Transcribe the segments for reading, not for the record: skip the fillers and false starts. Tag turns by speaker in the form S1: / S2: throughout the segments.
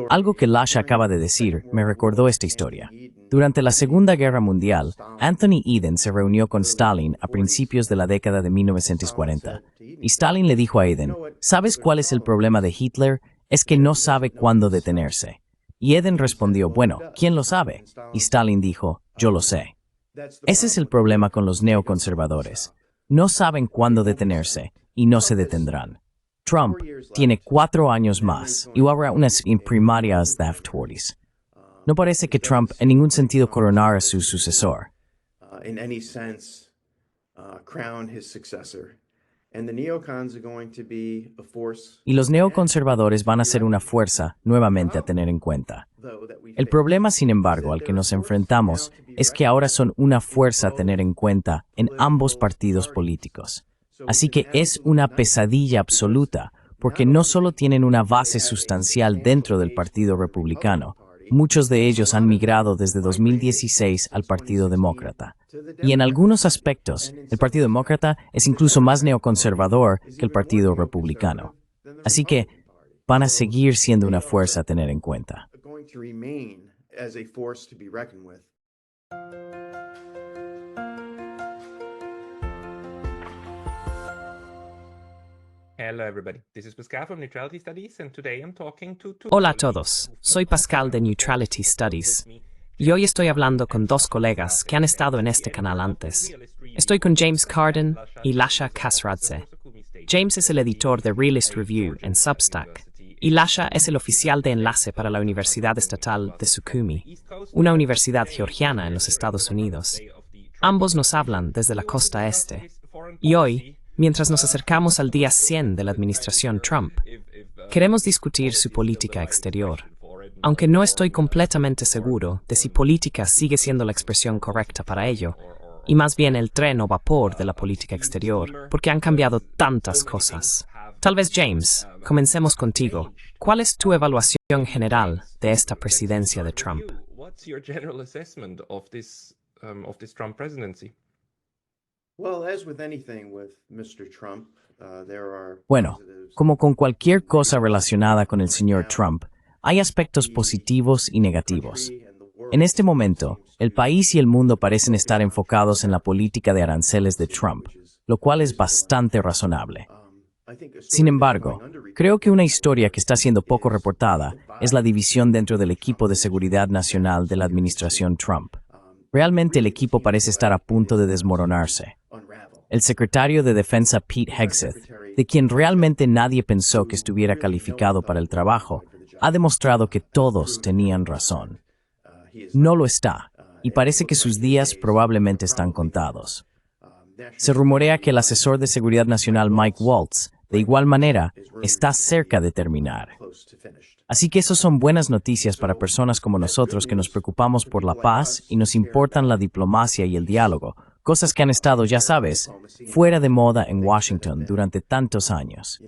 S1: Algo que Lasha acaba de decir me recordó esta historia. Durante la Segunda Guerra Mundial, Anthony Eden se reunió con Stalin a principios de la década de 1940. Y Stalin le dijo a Eden, ¿sabes cuál es el problema de Hitler? Es que no sabe cuándo detenerse. Y Eden respondió, bueno, ¿quién lo sabe? Y Stalin dijo, yo lo sé. Ese es el problema con los neoconservadores. No saben cuándo detenerse y no se detendrán. Trump tiene 4 años más y habrá unas primarias de afterwards. No parece que Trump en ningún sentido coronara a su sucesor. Y los neoconservadores van a ser una fuerza nuevamente a tener en cuenta. El problema, sin embargo, al que nos enfrentamos es que ahora son una fuerza a tener en cuenta en ambos partidos políticos. Así que es una pesadilla absoluta, porque no solo tienen una base sustancial dentro del Partido Republicano, muchos de ellos han migrado desde 2016 al Partido Demócrata. Y en algunos aspectos, el Partido Demócrata es incluso más neoconservador que el Partido Republicano. Así que van a seguir siendo una fuerza a tener en cuenta.
S2: Hola a todos, soy Pascal de Neutrality Studies y hoy estoy hablando con 2 colegas que han estado en este canal antes. Estoy con James Carden y Lasha Kasradze. James es el editor de Realist Review en Substack y Lasha es el oficial de enlace para la Universidad Estatal de Sukhumi, una universidad georgiana en los Estados Unidos. Ambos nos hablan desde la costa este. Y hoy, mientras nos acercamos al día 100 de la administración Trump, queremos discutir su política exterior, aunque no estoy completamente seguro de si política sigue siendo la expresión correcta para ello, y más bien el tren o vapor de la política exterior, porque han cambiado tantas cosas. Tal vez, James, comencemos contigo. ¿Cuál es tu evaluación general de esta presidencia de Trump?
S1: Bueno, como con cualquier cosa relacionada con el señor Trump, hay aspectos positivos y negativos. En este momento, el país y el mundo parecen estar enfocados en la política de aranceles de Trump, lo cual es bastante razonable. Sin embargo, creo que una historia que está siendo poco reportada es la división dentro del equipo de seguridad nacional de la administración Trump. Realmente el equipo parece estar a punto de desmoronarse. El secretario de Defensa Pete Hegseth, de quien realmente nadie pensó que estuviera calificado para el trabajo, ha demostrado que todos tenían razón. No lo está, y parece que sus días probablemente están contados. Se rumorea que el asesor de seguridad nacional Mike Waltz, de igual manera, está cerca de terminar. Así que esas son buenas noticias para personas como nosotros que nos preocupamos por la paz y nos importan la diplomacia y el diálogo, cosas que han estado, ya sabes, fuera de moda en Washington durante tantos años.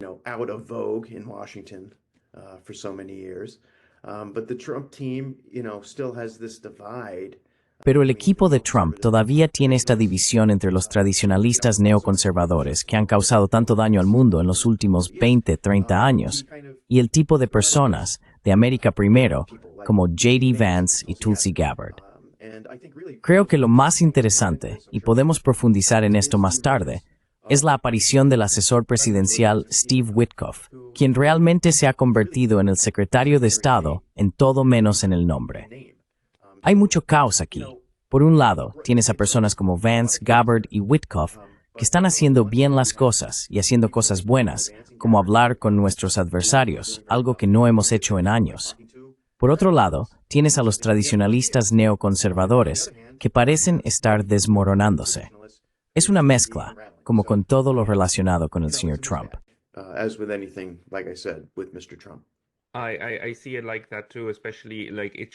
S1: Pero el equipo de Trump todavía tiene esta división entre los tradicionalistas neoconservadores que han causado tanto daño al mundo en los últimos 20, 30 años, y el tipo de personas de América Primero, como J.D. Vance y Tulsi Gabbard. Creo que lo más interesante, y podemos profundizar en esto más tarde, es la aparición del asesor presidencial Steve Witkoff, quien realmente se ha convertido en el secretario de Estado en todo menos en el nombre. Hay mucho caos aquí. Por un lado, tienes a personas como Vance, Gabbard y Witkoff que están haciendo bien las cosas y haciendo cosas buenas, como hablar con nuestros adversarios, algo que no hemos hecho en años. Por otro lado, tienes a los tradicionalistas neoconservadores que parecen estar desmoronándose. Es una mezcla, como con todo lo relacionado con el señor Trump.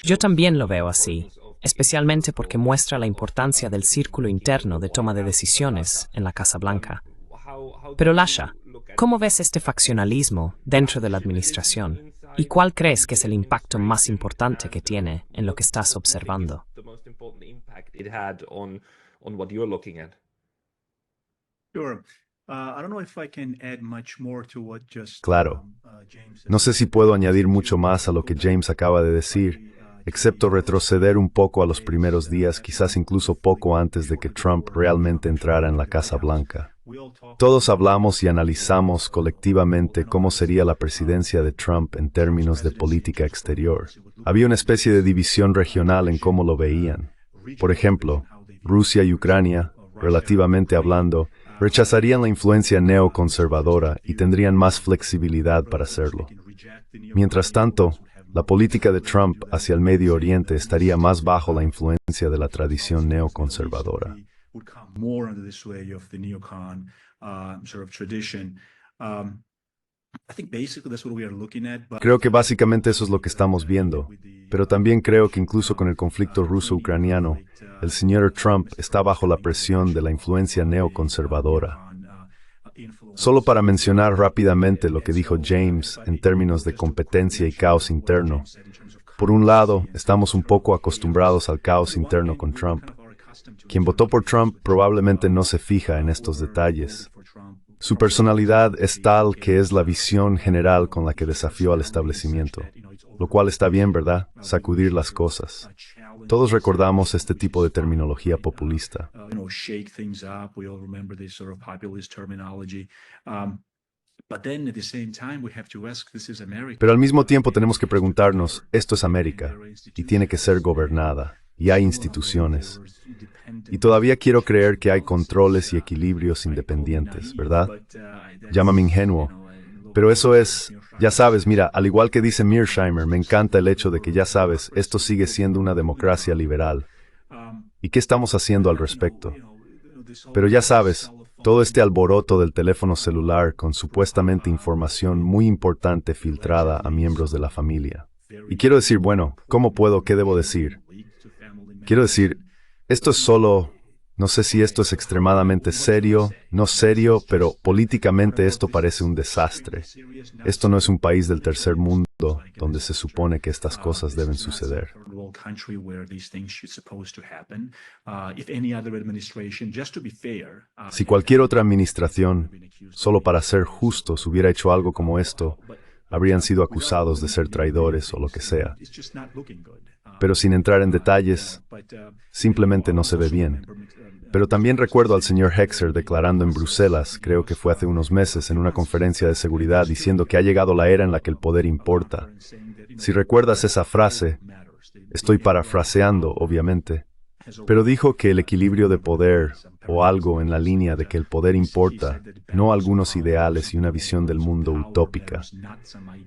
S2: Yo también lo veo así, especialmente porque muestra la importancia del círculo interno de toma de decisiones en la Casa Blanca. Pero Lasha, ¿cómo ves este faccionalismo dentro de la administración? ¿Y cuál crees que es el impacto más importante que tiene en lo que estás observando?
S3: Claro. No sé si puedo añadir mucho más a lo que James acaba de decir, excepto retroceder un poco a los primeros días, quizás incluso poco antes de que Trump realmente entrara en la Casa Blanca. Todos hablamos y analizamos colectivamente cómo sería la presidencia de Trump en términos de política exterior. Había una especie de división regional en cómo lo veían. Por ejemplo, Rusia y Ucrania, relativamente hablando, rechazarían la influencia neoconservadora y tendrían más flexibilidad para hacerlo. Mientras tanto, la política de Trump hacia el Medio Oriente estaría más bajo la influencia de la tradición neoconservadora. Creo que básicamente eso es lo que estamos viendo, pero también creo que incluso con el conflicto ruso-ucraniano, el señor Trump está bajo la presión de la influencia neoconservadora. Solo para mencionar rápidamente lo que dijo James en términos de competencia y caos interno. Por un lado, estamos un poco acostumbrados al caos interno con Trump. Quien votó por Trump probablemente no se fija en estos detalles. Su personalidad es tal que es la visión general con la que desafió al establecimiento, lo cual está bien, ¿verdad? Sacudir las cosas. Todos recordamos este tipo de terminología populista. Pero al mismo tiempo tenemos que preguntarnos, esto es América, y tiene que ser gobernada, y hay instituciones. Y todavía quiero creer que hay controles y equilibrios independientes, ¿verdad? Llámame ingenuo. Pero eso es, ya sabes, mira, al igual que dice Mearsheimer, me encanta el hecho de que, ya sabes, esto sigue siendo una democracia liberal. ¿Y qué estamos haciendo al respecto? Pero ya sabes, todo este alboroto del teléfono celular con supuestamente información muy importante filtrada a miembros de la familia. Y quiero decir, bueno, ¿cómo puedo? ¿Qué debo decir? Quiero decir, esto es solo, no sé si esto es extremadamente serio, no serio, pero políticamente esto parece un desastre. Esto no es un país del tercer mundo donde se supone que estas cosas deben suceder. Si cualquier otra administración, solo para ser justos, hubiera hecho algo como esto, habrían sido acusados de ser traidores o lo que sea. Pero sin entrar en detalles, simplemente no se ve bien. Pero también recuerdo al señor Hexer declarando en Bruselas, creo que fue hace unos meses, en una conferencia de seguridad, diciendo que ha llegado la era en la que el poder importa. Si recuerdas esa frase, estoy parafraseando, obviamente, pero dijo que el equilibrio de poder, o algo en la línea de que el poder importa, no algunos ideales y una visión del mundo utópica.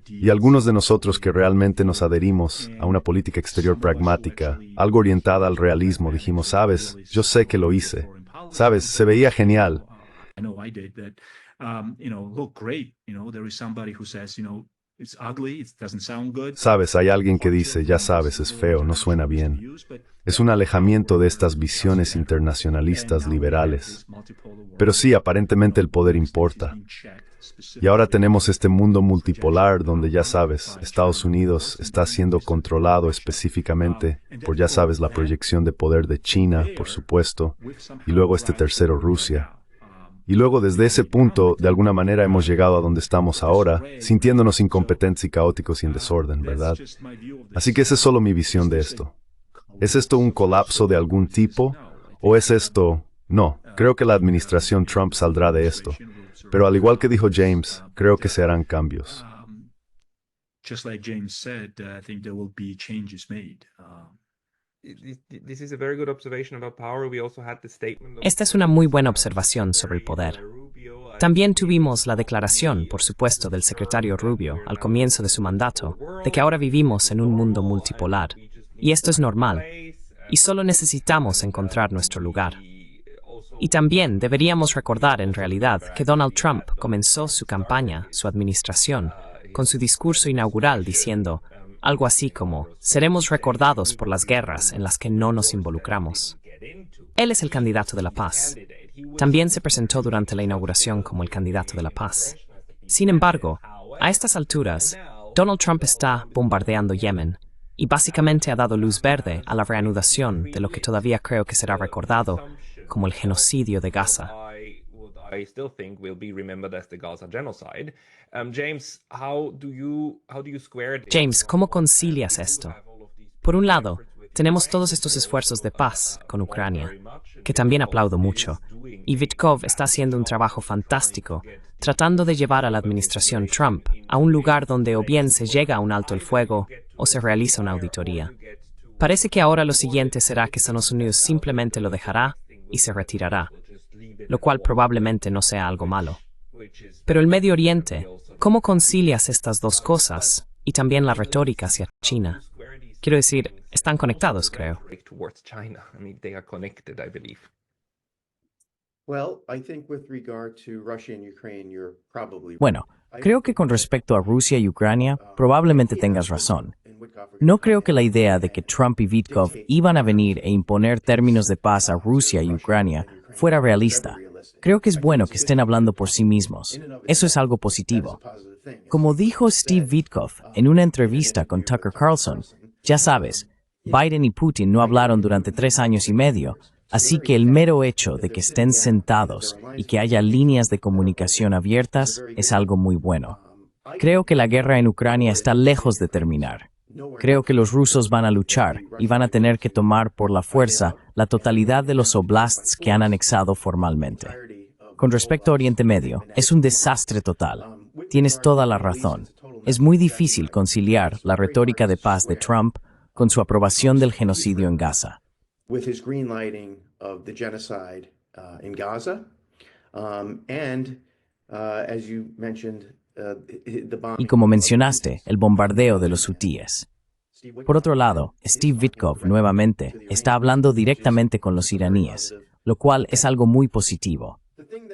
S3: Y algunos de nosotros que realmente nos adherimos a una política exterior pragmática, algo orientada al realismo, dijimos, sabes, yo sé que lo hice. Sabes, se veía genial. Sabes, hay alguien que dice, ya sabes, es feo, no suena bien. Es un alejamiento de estas visiones internacionalistas liberales. Pero sí, aparentemente el poder importa. Y ahora tenemos este mundo multipolar donde, ya sabes, Estados Unidos está siendo controlado específicamente por, ya sabes, la proyección de poder de China, por supuesto, y luego este tercero, Rusia. Y luego desde ese punto, de alguna manera hemos llegado a donde estamos ahora, sintiéndonos incompetentes y caóticos y en desorden, ¿verdad? Así que esa es solo mi visión de esto. ¿Es esto un colapso de algún tipo? ¿O es esto? No, creo que la administración Trump saldrá de esto. Pero al igual que dijo James, creo que se harán cambios.
S2: Esta es una muy buena observación sobre el poder. También tuvimos la declaración, por supuesto, del secretario Rubio al comienzo de su mandato, de que ahora vivimos en un mundo multipolar. Y esto es normal. Y solo necesitamos encontrar nuestro lugar. Y también deberíamos recordar en realidad que Donald Trump comenzó su campaña, su administración, con su discurso inaugural diciendo algo así como, seremos recordados por las guerras en las que no nos involucramos. Él es el candidato de la paz. También se presentó durante la inauguración como el candidato de la paz. Sin embargo, a estas alturas, Donald Trump está bombardeando Yemen y básicamente ha dado luz verde a la reanudación de lo que todavía creo que será recordado como el genocidio de Gaza. James, ¿cómo concilias esto? Por un lado, tenemos todos estos esfuerzos de paz con Ucrania, que también aplaudo mucho, y Vitkov está haciendo un trabajo fantástico, tratando de llevar a la administración Trump a un lugar donde o bien se llega a un alto el fuego o se realiza una auditoría. Parece que ahora lo siguiente será que Estados Unidos simplemente lo dejará y se retirará, lo cual probablemente no sea algo malo. Pero el Medio Oriente, ¿cómo concilias estas dos cosas y también la retórica hacia China? Quiero decir, están conectados, creo.
S1: Bueno, creo que con respecto a Rusia y Ucrania, probablemente tengas razón. No creo que la idea de que Trump y Vitkov iban a venir e imponer términos de paz a Rusia y Ucrania fuera realista. Creo que es bueno que estén hablando por sí mismos. Eso es algo positivo. Como dijo Steve Vitkov en una entrevista con Tucker Carlson, ya sabes, Biden y Putin no hablaron durante 3 años y medio, así que el mero hecho de que estén sentados y que haya líneas de comunicación abiertas es algo muy bueno. Creo que la guerra en Ucrania está lejos de terminar. Creo que los rusos van a luchar y van a tener que tomar por la fuerza la totalidad de los oblasts que han anexado formalmente. Con respecto a Oriente Medio, es un desastre total. Tienes toda la razón. Es muy difícil conciliar la retórica de paz de Trump con su aprobación del genocidio en Gaza. Y como mencionaste, el bombardeo de los hutíes. Por otro lado, Steve Vitkov, nuevamente, está hablando directamente con los iraníes, lo cual es algo muy positivo.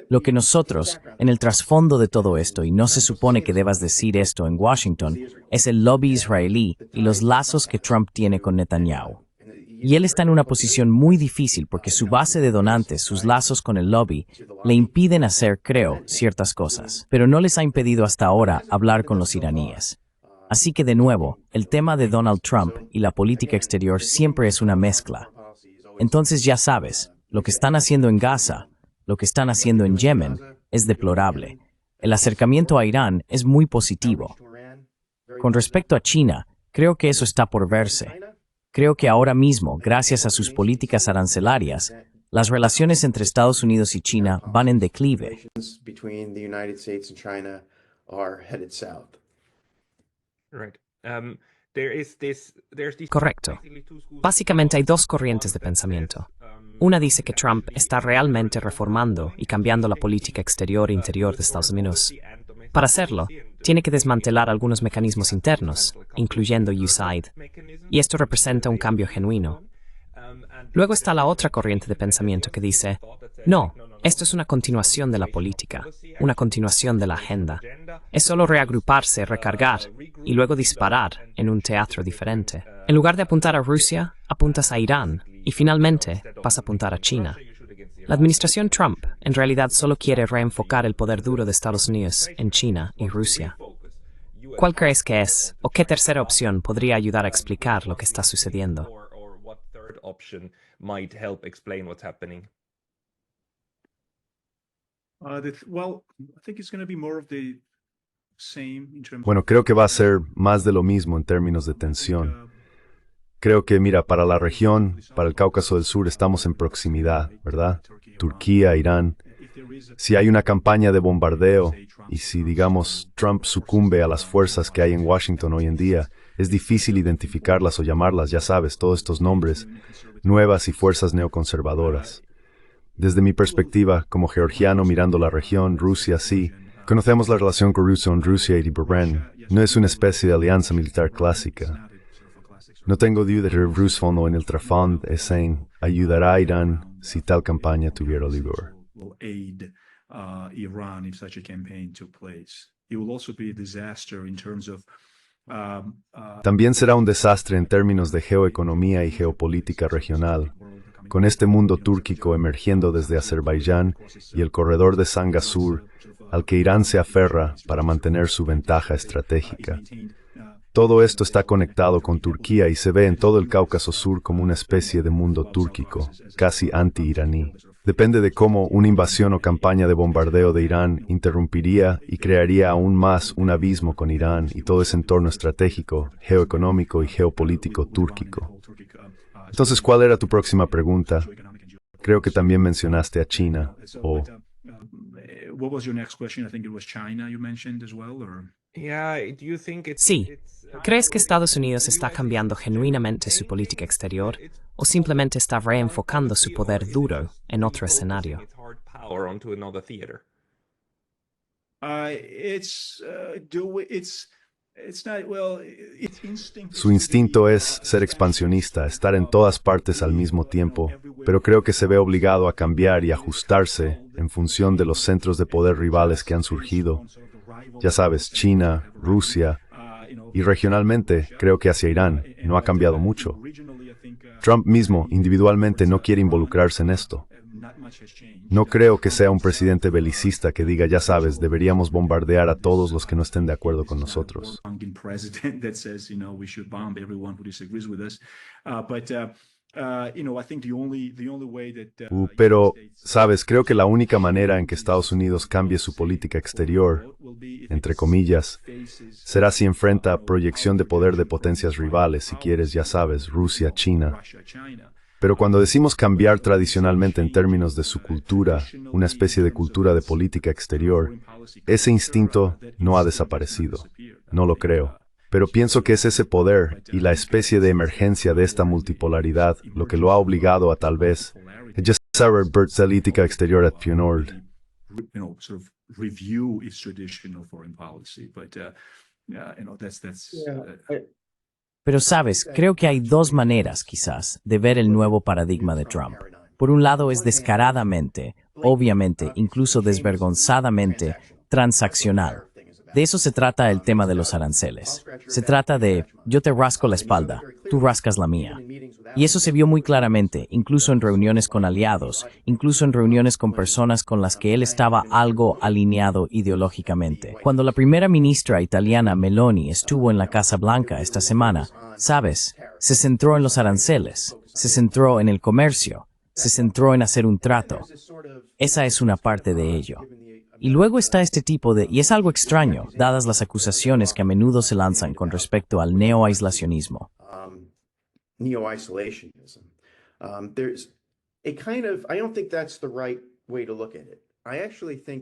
S1: Lo que nosotros, en el trasfondo de todo esto, y no se supone que debas decir esto en Washington, es el lobby israelí y los lazos que Trump tiene con Netanyahu. Y él está en una posición muy difícil porque su base de donantes, sus lazos con el lobby, le impiden hacer, creo, ciertas cosas. Pero no les ha impedido hasta ahora hablar con los iraníes. Así que, de nuevo, el tema de Donald Trump y la política exterior siempre es una mezcla. Entonces ya sabes, lo que están haciendo en Gaza, lo que están haciendo en Yemen, es deplorable. El acercamiento a Irán es muy positivo. Con respecto a China, creo que eso está por verse. Creo que ahora mismo, gracias a sus políticas arancelarias, las relaciones entre Estados Unidos y China van en declive.
S2: Correcto. Básicamente hay dos corrientes de pensamiento. Una dice que Trump está realmente reformando y cambiando la política exterior e interior de Estados Unidos. Para hacerlo, tiene que desmantelar algunos mecanismos internos, incluyendo USAID, y esto representa un cambio genuino. Luego está la otra corriente de pensamiento que dice, no, esto es una continuación de la política, una continuación de la agenda. Es solo reagruparse, recargar y luego disparar en un teatro diferente. En lugar de apuntar a Rusia, apuntas a Irán y finalmente vas a apuntar a China. La administración Trump en realidad solo quiere reenfocar el poder duro de Estados Unidos en China y Rusia. ¿Cuál crees que es o qué tercera opción podría ayudar a explicar lo que está sucediendo?
S3: Bueno, creo que va a ser más de lo mismo en términos de tensión. Creo que, mira, para la región, para el Cáucaso del Sur, estamos en proximidad, ¿verdad? Turquía, Irán. Si hay una campaña de bombardeo y si, digamos, Trump sucumbe a las fuerzas que hay en Washington hoy en día, es difícil identificarlas o llamarlas, ya sabes, todos estos nombres, nuevas y fuerzas neoconservadoras. Desde mi perspectiva, como georgiano mirando la región, Rusia sí, conocemos la relación con Rusia y Bahrein. No es una especie de alianza militar clásica. No tengo duda de que Roosevelt en el trasfondo ayudará a Irán si tal campaña tuviera lugar. También será un desastre en términos de geoeconomía y geopolítica regional, con este mundo túrquico emergiendo desde Azerbaiyán y el corredor de Sanga Sur, al que Irán se aferra para mantener su ventaja estratégica. Todo esto está conectado con Turquía y se ve en todo el Cáucaso Sur como una especie de mundo túrquico, casi anti-iraní. Depende de cómo una invasión o campaña de bombardeo de Irán interrumpiría y crearía aún más un abismo con Irán y todo ese entorno estratégico, geoeconómico y geopolítico túrquico. Entonces, ¿cuál era tu próxima pregunta? Creo que también mencionaste a China, o...
S2: Sí. ¿Crees que Estados Unidos está cambiando genuinamente su política exterior o simplemente está reenfocando su poder duro en otro escenario?
S3: Su instinto es ser expansionista, estar en todas partes al mismo tiempo, pero creo que se ve obligado a cambiar y ajustarse en función de los centros de poder rivales que han surgido. Ya sabes, China, Rusia, y regionalmente creo que hacia Irán no ha cambiado mucho. Trump mismo individualmente no quiere involucrarse en esto. No creo que sea un presidente belicista que diga, ya sabes, deberíamos bombardear a todos los que no estén de acuerdo con nosotros. Pero, sabes, creo que la única manera en que Estados Unidos cambie su política exterior, entre comillas, será si enfrenta proyección de poder de potencias rivales, si quieres, ya sabes, Rusia, China. Pero cuando decimos cambiar tradicionalmente en términos de su cultura, una especie de cultura de política exterior, ese instinto no ha desaparecido. No lo creo. Pero pienso que es ese poder y la especie de emergencia de esta multipolaridad lo que lo ha obligado a tal vez gestar política exterior at Pionord.
S1: Pero sabes, creo que hay dos maneras, quizás, de ver el nuevo paradigma de Trump. Por un lado es descaradamente, obviamente, incluso desvergonzadamente, transaccional. De eso se trata el tema de los aranceles. Se trata de, yo te rasco la espalda, tú rascas la mía. Y eso se vio muy claramente, incluso en reuniones con aliados, incluso en reuniones con personas con las que él estaba algo alineado ideológicamente. Cuando la primera ministra italiana Meloni estuvo en la Casa Blanca esta semana, sabes, se centró en los aranceles, se centró en el comercio, se centró en hacer un trato. Esa es una parte de ello. Y luego está este tipo de, y es algo extraño, dadas las acusaciones que a menudo se lanzan con respecto al neo-aislacionismo.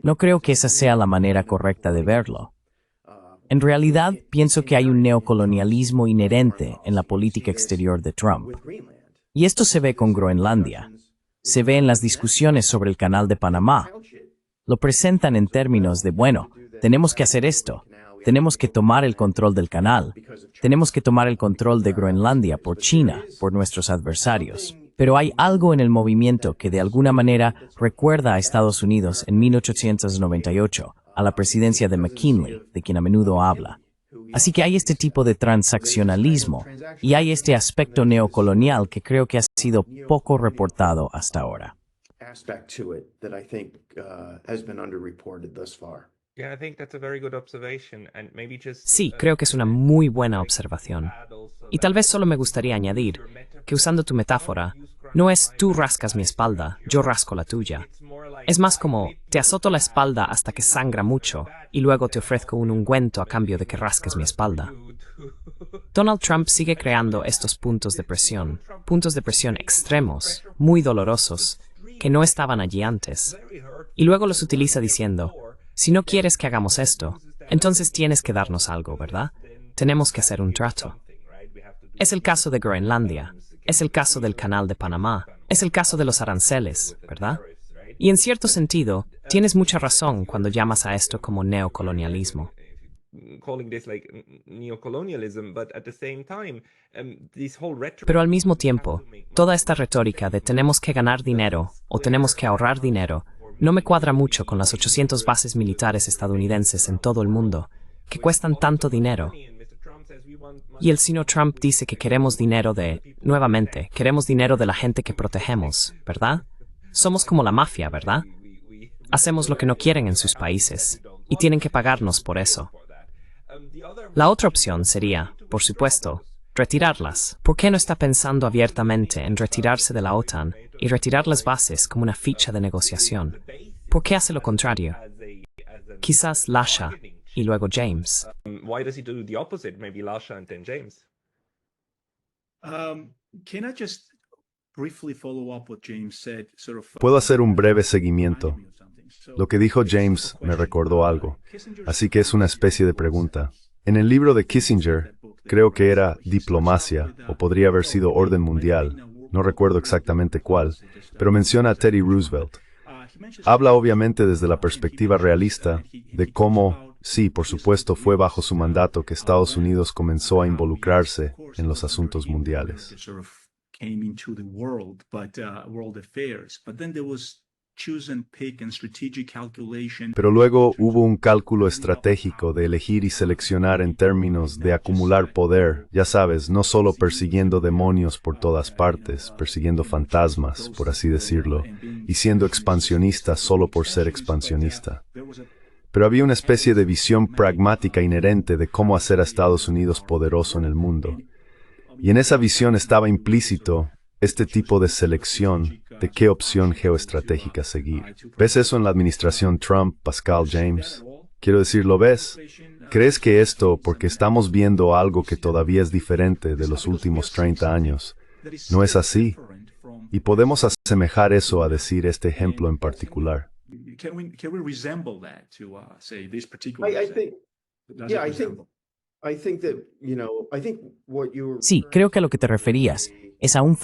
S1: No creo que esa sea la manera correcta de verlo. En realidad, pienso que hay un neocolonialismo inherente en la política exterior de Trump. Y esto se ve con Groenlandia. Se ve en las discusiones sobre el Canal de Panamá. Lo presentan en términos de, bueno, tenemos que hacer esto, tenemos que tomar el control del canal, tenemos que tomar el control de Groenlandia por China, por nuestros adversarios. Pero hay algo en el movimiento que de alguna manera recuerda a Estados Unidos en 1898, a la presidencia de McKinley, de quien a menudo habla. Así que hay este tipo de transaccionalismo y hay este aspecto neocolonial que creo que ha sido poco reportado hasta ahora.
S2: Sí, creo que es una muy buena observación. Y tal vez solo me gustaría añadir que usando tu metáfora, no es tú rascas mi espalda, yo rasco la tuya. Es más como, te azoto la espalda hasta que sangra mucho y luego te ofrezco un ungüento a cambio de que rasques mi espalda. Donald Trump sigue creando estos puntos de presión extremos, muy dolorosos, que no estaban allí antes. Y luego los utiliza diciendo, si no quieres que hagamos esto, entonces tienes que darnos algo, ¿verdad? Tenemos que hacer un trato. Es el caso de Groenlandia, es el caso del Canal de Panamá, es el caso de los aranceles, ¿verdad? Y en cierto sentido, tienes mucha razón cuando llamas a esto como neocolonialismo. Pero al mismo tiempo, toda esta retórica de tenemos que ganar dinero o tenemos que ahorrar dinero no me cuadra mucho con las 800 bases militares estadounidenses en todo el mundo, que cuestan tanto dinero. Y el señor Trump dice que queremos dinero nuevamente, queremos dinero de la gente que protegemos, ¿verdad? Somos como la mafia, ¿verdad? Hacemos lo que no quieren en sus países, y tienen que pagarnos por eso. La otra opción sería, por supuesto, retirarlas. ¿Por qué no está pensando abiertamente en retirarse de la OTAN y retirar las bases como una ficha de negociación. ¿Por qué hace lo contrario? Quizás Lasha y luego James.
S4: Why does he do the opposite? Maybe Lasha and then James.
S5: Can I just briefly follow up what James said?
S3: Puedo hacer un breve seguimiento. Lo que dijo James me recordó algo, así que es una especie de pregunta. En el libro de Kissinger, creo que era Diplomacia, o podría haber sido Orden Mundial, no recuerdo exactamente cuál, pero menciona a Teddy Roosevelt. Habla obviamente desde la perspectiva realista de cómo, sí, por supuesto, fue bajo su mandato que Estados Unidos comenzó a involucrarse en los asuntos mundiales. Pero luego hubo un cálculo estratégico de elegir y seleccionar en términos de acumular poder, ya sabes, no solo persiguiendo demonios por todas partes, persiguiendo fantasmas, por así decirlo, y siendo expansionista solo por ser expansionista. Pero había una especie de visión pragmática inherente de cómo hacer a Estados Unidos poderoso en el mundo. Y en esa visión estaba implícito este tipo de selección de qué opción geoestratégica seguir. ¿Ves eso en la administración Trump, Pascal, James? Quiero decir, ¿lo ves? ¿Crees que esto, porque estamos viendo algo que todavía es diferente de los últimos 30 años, no es así? Y podemos asemejar eso a decir este ejemplo en particular.
S1: Sí, creo que a lo que te referías es a un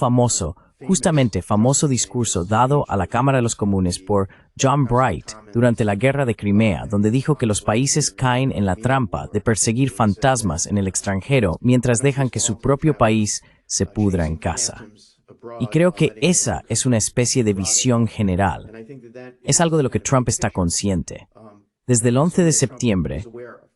S1: justamente famoso discurso dado a la Cámara de los Comunes por John Bright durante la Guerra de Crimea, donde dijo que los países caen en la trampa de perseguir fantasmas en el extranjero mientras dejan que su propio país se pudra en casa. Y creo que esa es una especie de visión general. Es algo de lo que Trump está consciente. Desde el 11 de septiembre,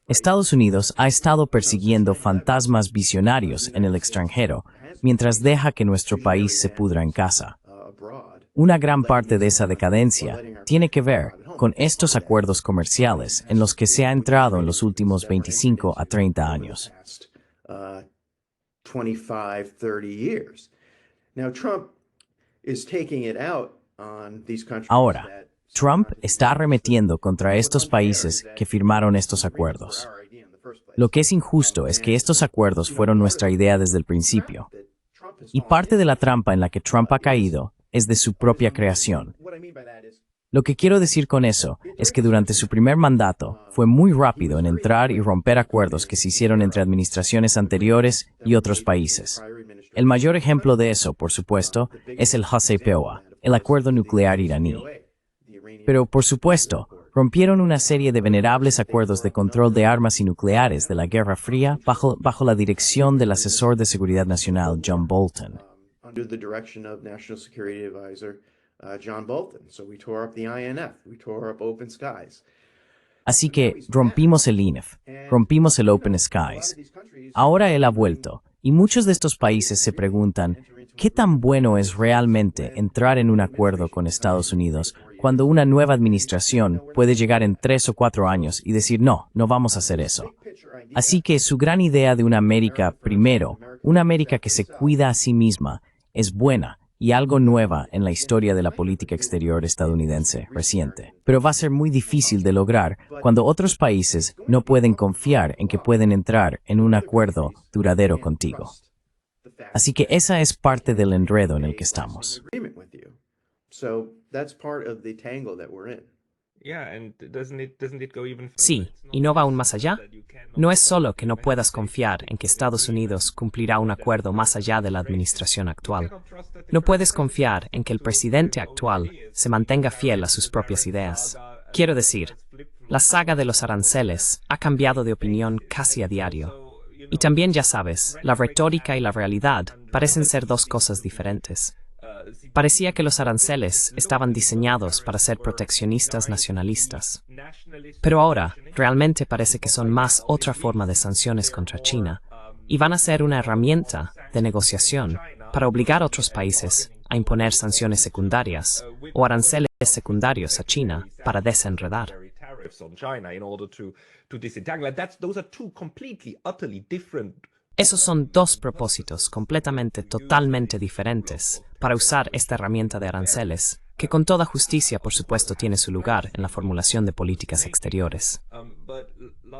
S1: Estados Unidos ha estado persiguiendo fantasmas visionarios en el extranjero, mientras deja que nuestro país se pudra en casa. Una gran parte de esa decadencia tiene que ver con estos acuerdos comerciales en los que se ha entrado en los últimos 25 a 30 años. Ahora, Trump está arremetiendo contra estos países que firmaron estos acuerdos. Lo que es injusto es que estos acuerdos fueron nuestra idea desde el principio. Y parte de la trampa en la que Trump ha caído es de su propia creación. Lo que quiero decir con eso es que durante su primer mandato fue muy rápido en entrar y romper acuerdos que se hicieron entre administraciones anteriores y otros países. El mayor ejemplo de eso, por supuesto, es el JCPOA, el acuerdo nuclear iraní. Pero, por supuesto, rompieron una serie de venerables acuerdos de control de armas y nucleares de la Guerra Fría bajo la dirección del asesor de seguridad nacional John Bolton. Así que rompimos el INF, rompimos el Open Skies. Ahora él ha vuelto, y muchos de estos países se preguntan, ¿qué tan bueno es realmente entrar en un acuerdo con Estados Unidos cuando una nueva administración puede llegar en 3 o 4 años y decir, no vamos a hacer eso? Así que su gran idea de una América primero, una América que se cuida a sí misma, es buena y algo nueva en la historia de la política exterior estadounidense reciente. Pero va a ser muy difícil de lograr cuando otros países no pueden confiar en que pueden entrar en un acuerdo duradero contigo. Así que esa es parte del enredo en el que estamos.
S2: Sí, y no va aún más allá. No es solo que no puedas confiar en que Estados Unidos cumplirá un acuerdo más allá de la administración actual. No puedes confiar en que el presidente actual se mantenga fiel a sus propias ideas. Quiero decir, la saga de los aranceles ha cambiado de opinión casi a diario. Y también, ya sabes, la retórica y la realidad parecen ser dos cosas diferentes. Parecía que los aranceles estaban diseñados para ser proteccionistas nacionalistas. Pero ahora, realmente parece que son más otra forma de sanciones contra China, y van a ser una herramienta de negociación para obligar a otros países a imponer sanciones secundarias o aranceles secundarios a China para desenredar. Esos son dos propósitos totalmente diferentes para usar esta herramienta de aranceles, que con toda justicia, por supuesto, tiene su lugar en la formulación de políticas exteriores.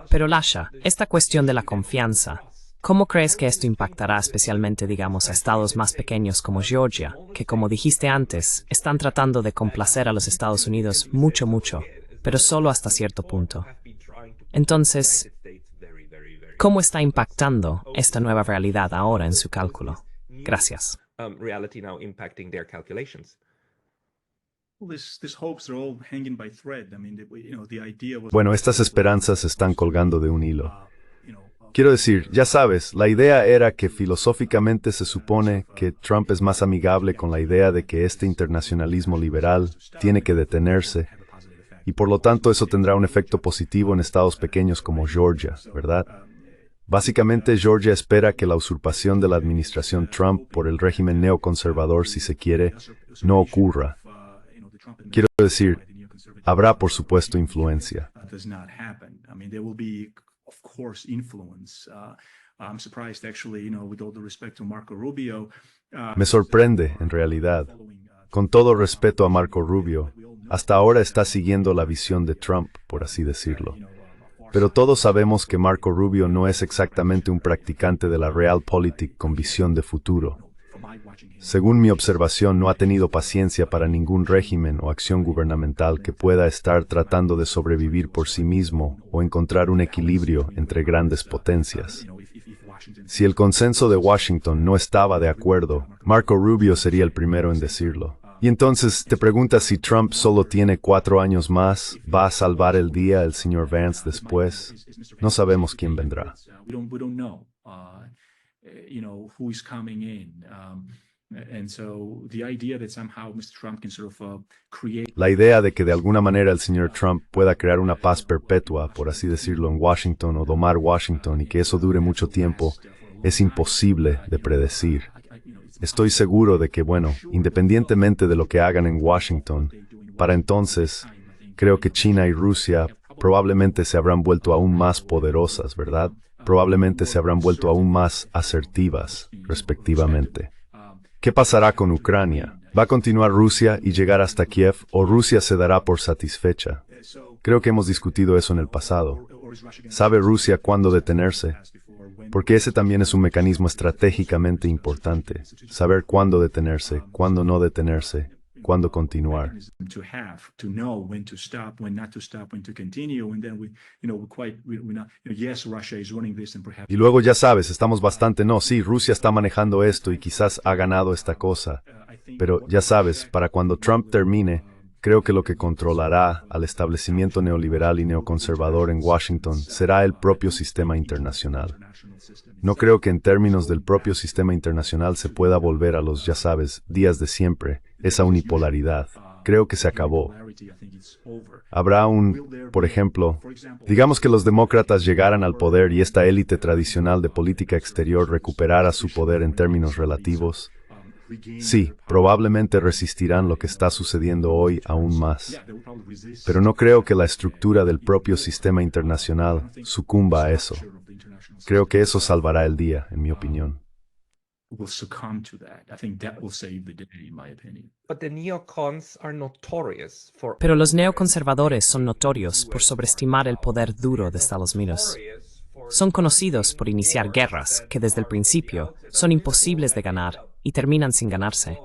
S2: Pero Lasha, esta cuestión de la confianza, ¿cómo crees que esto impactará especialmente, digamos, a estados más pequeños como Georgia, que como dijiste antes, están tratando de complacer a los Estados Unidos mucho, pero solo hasta cierto punto? Entonces, ¿cómo está impactando esta nueva realidad ahora en su cálculo? Gracias.
S3: Bueno, estas esperanzas se están colgando de un hilo. Quiero decir, ya sabes, la idea era que filosóficamente se supone que Trump es más amigable con la idea de que este internacionalismo liberal tiene que detenerse, y por lo tanto eso tendrá un efecto positivo en estados pequeños como Georgia, ¿verdad? Básicamente, Georgia espera que la usurpación de la administración Trump por el régimen neoconservador, si se quiere, no ocurra. Quiero decir, habrá por supuesto influencia. Me sorprende, en realidad. Con todo respeto a Marco Rubio, hasta ahora está siguiendo la visión de Trump, por así decirlo. Pero todos sabemos que Marco Rubio no es exactamente un practicante de la realpolitik con visión de futuro. Según mi observación, no ha tenido paciencia para ningún régimen o acción gubernamental que pueda estar tratando de sobrevivir por sí mismo o encontrar un equilibrio entre grandes potencias. Si el consenso de Washington no estaba de acuerdo, Marco Rubio sería el primero en decirlo. Y entonces te preguntas si Trump solo tiene 4 años más, ¿va a salvar el día el señor Vance después? No sabemos quién vendrá. La idea de que de alguna manera el señor Trump pueda crear una paz perpetua, por así decirlo, en Washington o domar Washington y que eso dure mucho tiempo, es imposible de predecir. Estoy seguro de que, bueno, independientemente de lo que hagan en Washington, para entonces, creo que China y Rusia probablemente se habrán vuelto aún más poderosas, ¿verdad? Probablemente se habrán vuelto aún más asertivas, respectivamente. ¿Qué pasará con Ucrania? ¿Va a continuar Rusia y llegar hasta Kiev o Rusia se dará por satisfecha? Creo que hemos discutido eso en el pasado. ¿Sabe Rusia cuándo detenerse? Porque ese también es un mecanismo estratégicamente importante. Saber cuándo detenerse, cuándo no detenerse, cuándo continuar. Y luego ya sabes, estamos bastante, sí, Rusia está manejando esto y quizás ha ganado esta cosa. Pero ya sabes, para cuando Trump termine, creo que lo que controlará al establecimiento neoliberal y neoconservador en Washington será el propio sistema internacional. No creo que en términos del propio sistema internacional se pueda volver a los, ya sabes, días de siempre, esa unipolaridad. Creo que se acabó. Habrá por ejemplo, digamos que los demócratas llegaran al poder y esta élite tradicional de política exterior recuperara su poder en términos relativos. Sí, probablemente resistirán lo que está sucediendo hoy aún más. Pero no creo que la estructura del propio sistema internacional sucumba a eso. Creo que eso salvará el día, en mi opinión.
S2: Pero los neoconservadores son notorios por sobreestimar el poder duro de Estados Unidos. Son conocidos por iniciar guerras que desde el principio son imposibles de ganar y terminan sin ganarse.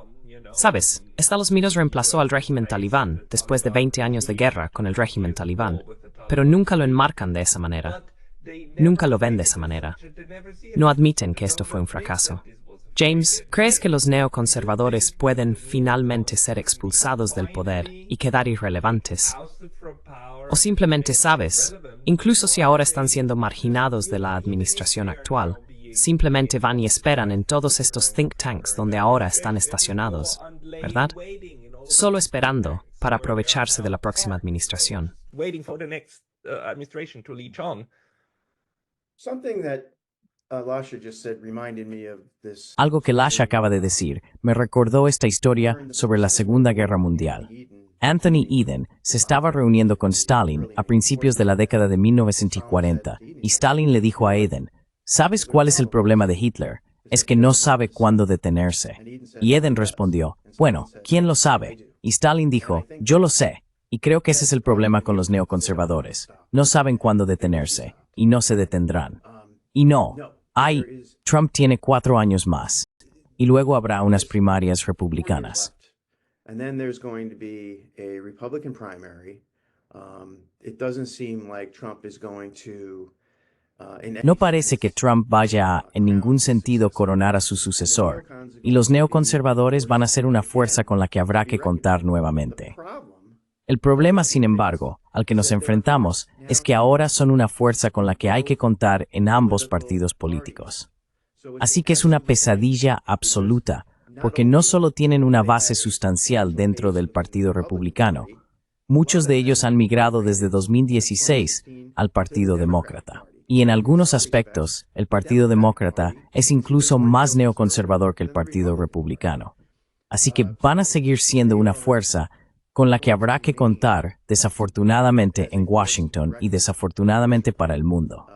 S2: ¿Sabes? Estados Unidos reemplazó al régimen talibán después de 20 años de guerra con el régimen talibán, pero nunca lo enmarcan de esa manera. Nunca lo ven de esa manera. No admiten que esto fue un fracaso. James, ¿crees que los neoconservadores pueden finalmente ser expulsados del poder y quedar irrelevantes? O simplemente sabes, incluso si ahora están siendo marginados de la administración actual, simplemente van y esperan en todos estos think tanks donde ahora están estacionados, ¿verdad? Solo esperando para aprovecharse de la próxima administración.
S1: Algo que Lasha acaba de decir me recordó esta historia sobre la Segunda Guerra Mundial. Anthony Eden se estaba reuniendo con Stalin a principios de la década de 1940 y Stalin le dijo a Eden, ¿Sabes cuál es el problema de Hitler? Es que no sabe cuándo detenerse. Y Eden respondió, bueno, ¿quién lo sabe? Y Stalin dijo, yo lo sé. Y creo que ese es el problema con los neoconservadores. No saben cuándo detenerse, y no se detendrán. Y no, Trump tiene 4 años más. Y luego habrá unas primarias republicanas.
S6: And then there's going to be a Republican primary. It doesn't seem like Trump is going to
S1: No parece que Trump vaya a, en ningún sentido, coronar a su sucesor, y los neoconservadores van a ser una fuerza con la que habrá que contar nuevamente. El problema, sin embargo, al que nos enfrentamos, es que ahora son una fuerza con la que hay que contar en ambos partidos políticos. Así que es una pesadilla absoluta, porque no solo tienen una base sustancial dentro del Partido Republicano, muchos de ellos han migrado desde 2016 al Partido Demócrata. Y en algunos aspectos, el Partido Demócrata es incluso más neoconservador que el Partido Republicano. Así que van a seguir siendo una fuerza con la que habrá que contar, desafortunadamente, en Washington y desafortunadamente para el mundo.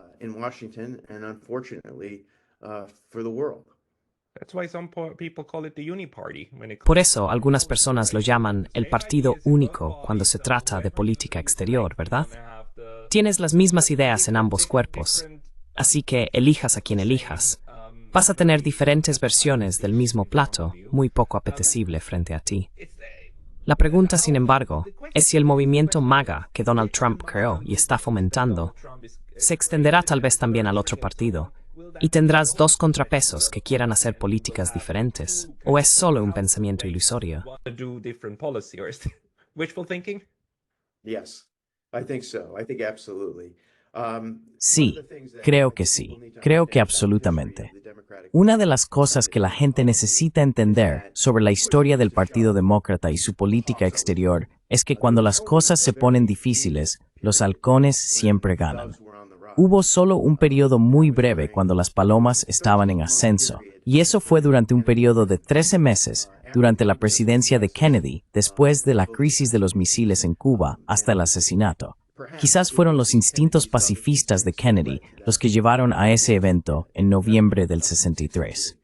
S2: Por eso, algunas personas lo llaman el partido único cuando se trata de política exterior, ¿verdad? Tienes las mismas ideas en ambos cuerpos, así que elijas a quien elijas. Vas a tener diferentes versiones del mismo plato, muy poco apetecible frente a ti. La pregunta, sin embargo, es si el movimiento MAGA que Donald Trump creó y está fomentando se extenderá tal vez también al otro partido, y tendrás dos contrapesos que quieran hacer políticas diferentes, o es solo un pensamiento ilusorio.
S1: Sí, creo que sí. Creo que absolutamente. Una de las cosas que la gente necesita entender sobre la historia del Partido Demócrata y su política exterior es que cuando las cosas se ponen difíciles, los halcones siempre ganan. Hubo solo un periodo muy breve cuando las palomas estaban en ascenso, y eso fue durante un periodo de 13 meses, durante la presidencia de Kennedy, después de la crisis de los misiles en Cuba hasta el asesinato. Quizás fueron los instintos pacifistas de Kennedy los que llevaron a ese evento en noviembre del 63.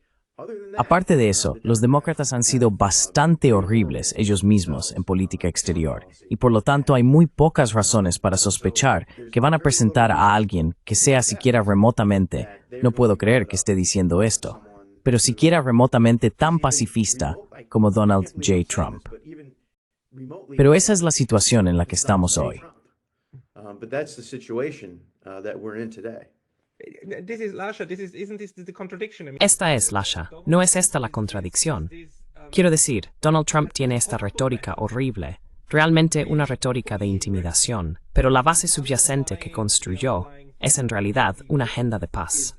S1: Aparte de eso, los demócratas han sido bastante horribles ellos mismos en política exterior, y por lo tanto hay muy pocas razones para sospechar que van a presentar a alguien que sea siquiera remotamente, no puedo creer que esté diciendo esto, pero siquiera remotamente tan pacifista como Donald J. Trump. Pero esa es la situación en la que estamos hoy.
S2: Esta es, Lasha, ¿no es esta la contradicción? Quiero decir, Donald Trump tiene esta retórica horrible, realmente una retórica de intimidación, pero la base subyacente que construyó es en realidad una agenda de paz.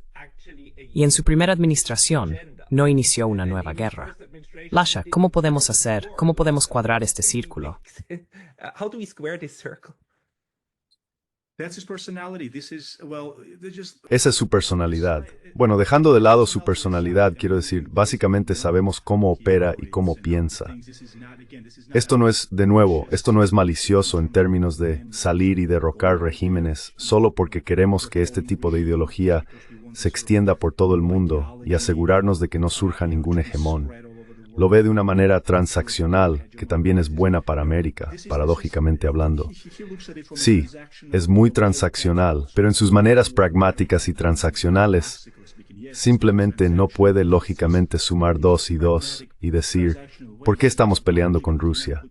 S2: Y en su primera administración no inició una nueva guerra. Lasha, ¿cómo podemos cuadrar este círculo?
S3: Esa es su personalidad. Bueno, dejando de lado su personalidad, quiero decir, básicamente sabemos cómo opera y cómo piensa. Esto no es, de nuevo, esto no es malicioso en términos de salir y derrocar regímenes solo porque queremos que este tipo de ideología se extienda por todo el mundo y asegurarnos de que no surja ningún hegemón. Lo ve de una manera transaccional, que también es buena para América, paradójicamente hablando. Sí, es muy transaccional, pero en sus maneras pragmáticas y transaccionales, simplemente no puede lógicamente sumar 2 y 2 y decir, ¿por qué estamos peleando con Rusia?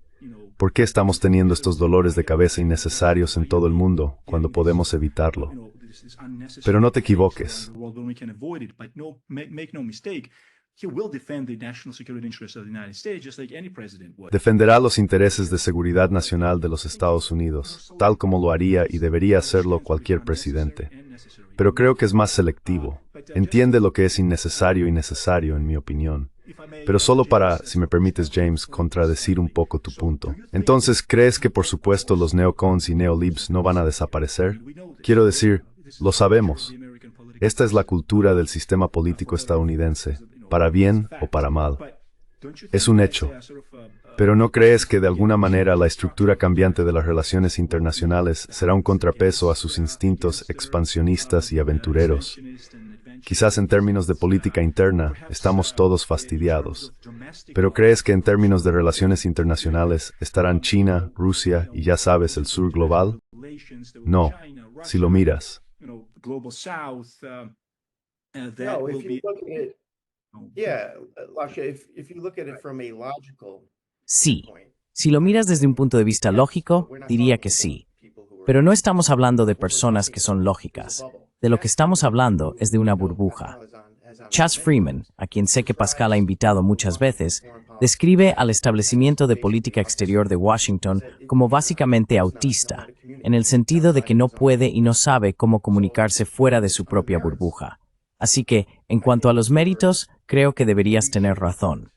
S3: ¿Por qué estamos teniendo estos dolores de cabeza innecesarios en todo el mundo cuando podemos evitarlo? Pero no te equivoques. Defenderá los intereses de seguridad nacional de los Estados Unidos, tal como lo haría y debería hacerlo cualquier presidente. Pero creo que es más selectivo. Entiende lo que es innecesario y necesario, en mi opinión. Pero solo para, si me permites, James, contradecir un poco tu punto. Entonces, ¿crees que por supuesto los neocons y neolibs no van a desaparecer? Quiero decir, lo sabemos. Esta es la cultura del sistema político estadounidense, para bien o para mal. Es un hecho. Pero ¿no crees que de alguna manera la estructura cambiante de las relaciones internacionales será un contrapeso a sus instintos expansionistas y aventureros? Quizás en términos de política interna, estamos todos fastidiados. Pero ¿crees que en términos de relaciones internacionales estarán China, Rusia y ya sabes, el sur global? No, si lo miras.
S6: No, if you look at it, yeah, Lasha, if you look at it from a logical
S1: Sí.
S6: point,
S1: Si lo miras desde un punto de vista lógico, diría que sí. Pero no estamos hablando de personas que son lógicas. De lo que estamos hablando es de una burbuja. Chas Freeman, a quien sé que Pascal ha invitado muchas veces, describe al establecimiento de política exterior de Washington como básicamente autista, en el sentido de que no puede y no sabe cómo comunicarse fuera de su propia burbuja. Así que, en cuanto a los méritos, creo que deberías tener razón.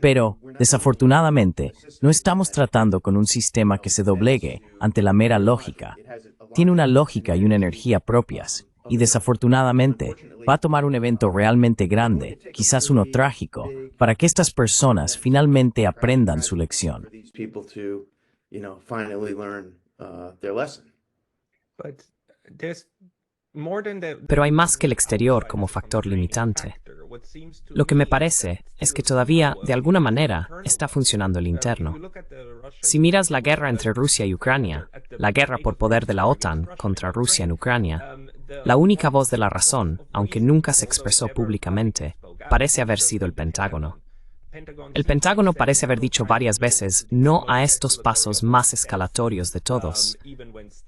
S1: Pero, desafortunadamente, no estamos tratando con un sistema que se doblegue ante la mera lógica. Tiene una lógica y una energía propias, y desafortunadamente va a tomar un evento realmente grande, quizás uno trágico, para que estas personas finalmente aprendan su lección.
S6: for these people to, finally learn their lesson.
S4: But there's more than the
S2: Pero hay más que el exterior como factor limitante. Lo que me parece es que todavía, de alguna manera, está funcionando el interno. Si miras la guerra entre Rusia y Ucrania, la guerra por poder de la OTAN contra Rusia en Ucrania, la única voz de la razón, aunque nunca se expresó públicamente, parece haber sido el Pentágono. El Pentágono parece haber dicho varias veces no a estos pasos más escalatorios de todos.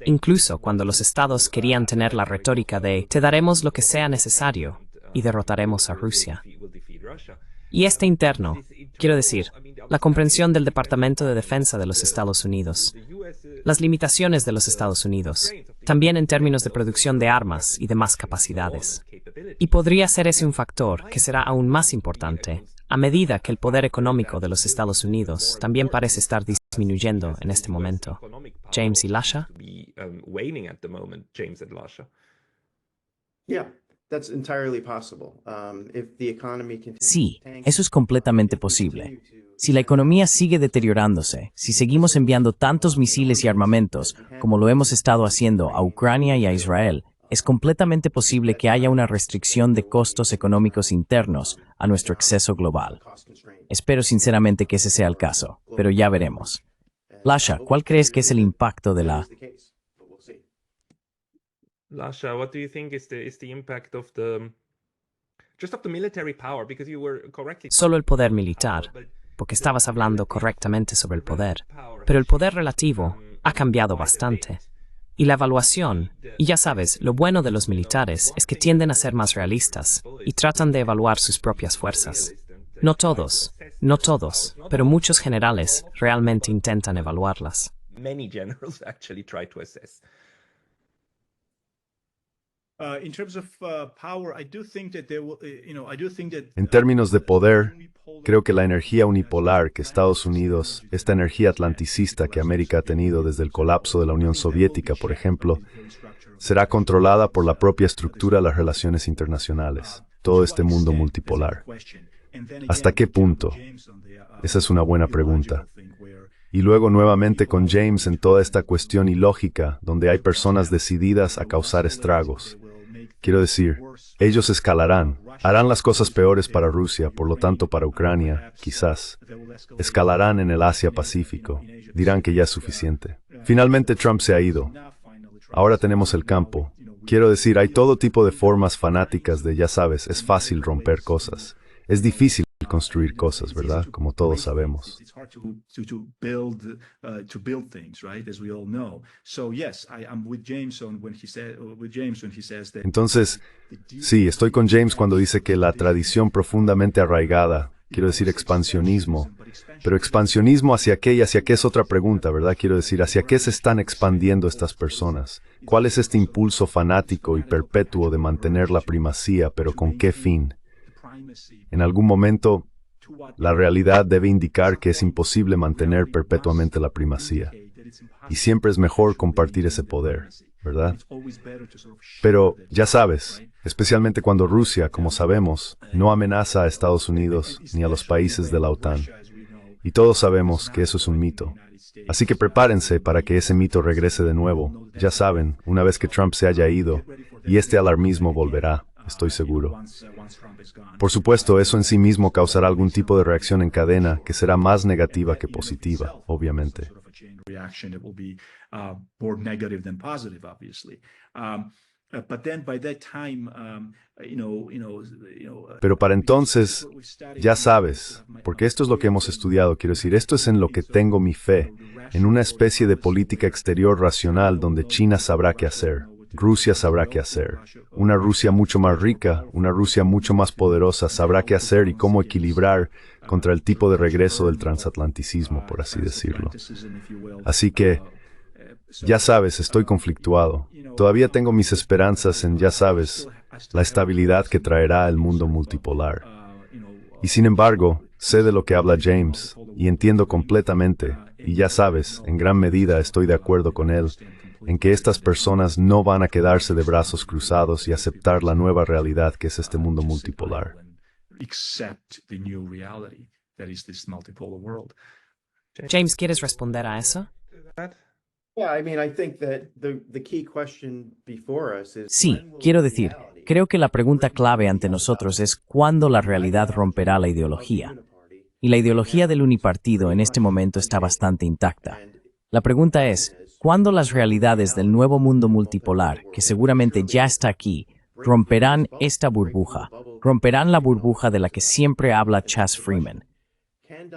S2: Incluso cuando los estados querían tener la retórica de «te daremos lo que sea necesario» y derrotaremos a Rusia. Y este interno, quiero decir, la comprensión del Departamento de Defensa de los Estados Unidos, las limitaciones de los Estados Unidos, también en términos de producción de armas y demás capacidades. Y podría ser ese un factor que será aún más importante a medida que el poder económico de los Estados Unidos también parece estar disminuyendo en este momento. James y Lasha.
S6: Yeah, that's entirely possible. If the economy continues
S1: Sí,
S6: to tank,
S1: eso es completamente posible. Si la economía sigue deteriorándose, si seguimos enviando tantos misiles y armamentos como lo hemos estado haciendo a Ucrania y a Israel, es completamente posible que haya una restricción de costos económicos internos a nuestro exceso global. Espero sinceramente que ese sea el caso, pero ya veremos. Lasha, ¿cuál crees que es el impacto de la...
S6: the case, but we'll see.
S4: Lasha, what do you think is the impact of the military power? Because you were correctly
S2: Solo el poder militar, porque estabas hablando correctamente sobre el poder. Pero el poder relativo ha cambiado bastante. Y la evaluación, y ya sabes, lo bueno de los militares es que tienden a ser más realistas y tratan de evaluar sus propias fuerzas. No todos, pero muchos generales realmente intentan evaluarlas.
S4: many generals actually try to assess.
S5: In terms of power, I do think that there will, I do think that
S3: En términos de poder, creo que la energía unipolar que Estados Unidos, esta energía atlanticista que América ha tenido desde el colapso de la Unión Soviética, por ejemplo, será controlada por la propia estructura de las relaciones internacionales, todo este mundo multipolar. ¿Hasta qué punto? Esa es una buena pregunta. Y luego nuevamente con James en toda esta cuestión ilógica, donde hay personas decididas a causar estragos. Quiero decir, ellos escalarán, harán las cosas peores para Rusia, por lo tanto para Ucrania, quizás. Escalarán en el Asia-Pacífico, dirán que ya es suficiente. Finalmente Trump se ha ido. Ahora tenemos el campo. Quiero decir, hay todo tipo de formas fanáticas de, ya sabes, es fácil romper cosas. Es difícil construir cosas, ¿verdad? Como todos sabemos.
S5: It's hard to build things, right? As we all know. So yes, I'm with James when he says that.
S3: Entonces, sí, estoy con James cuando dice que la tradición profundamente arraigada, quiero decir expansionismo, pero expansionismo hacia qué y hacia qué es otra pregunta, ¿verdad? Quiero decir, ¿hacia qué se están expandiendo estas personas? ¿Cuál es este impulso fanático y perpetuo de mantener la primacía, pero con qué fin? En algún momento, la realidad debe indicar que es imposible mantener perpetuamente la primacía. Y siempre es mejor compartir ese poder, ¿verdad? Pero, ya sabes, especialmente cuando Rusia, como sabemos, no amenaza a Estados Unidos ni a los países de la OTAN. Y todos sabemos que eso es un mito. Así que prepárense para que ese mito regrese de nuevo. Ya saben, una vez que Trump se haya ido, y este alarmismo volverá. estoy seguro. Por supuesto, eso en sí mismo causará algún tipo de reacción en cadena que será más negativa que positiva, obviamente. Pero para entonces, ya sabes, porque esto es lo que hemos estudiado, quiero decir, esto es en lo que tengo mi fe, en una especie de política exterior racional donde China sabrá qué hacer, Rusia sabrá qué hacer, una Rusia mucho más rica, una Rusia mucho más poderosa sabrá qué hacer y cómo equilibrar contra el tipo de regreso del transatlanticismo, por así decirlo. Así que, ya sabes, estoy conflictuado. Todavía tengo mis esperanzas en, ya sabes, la estabilidad que traerá el mundo multipolar. Y sin embargo, sé de lo que habla James, y entiendo completamente, y ya sabes, en gran medida estoy de acuerdo con él, en que estas personas no van a quedarse de brazos cruzados y aceptar la nueva realidad que es este mundo multipolar.
S2: James, ¿quieres responder a eso?
S1: Sí, quiero decir, creo que la pregunta clave ante nosotros es ¿cuándo la realidad romperá la ideología? Y la ideología del unipartido en este momento está bastante intacta. La pregunta es, ¿cuándo las realidades del nuevo mundo multipolar, que seguramente ya está aquí, romperán esta burbuja? Romperán la burbuja de la que siempre habla Chas Freeman.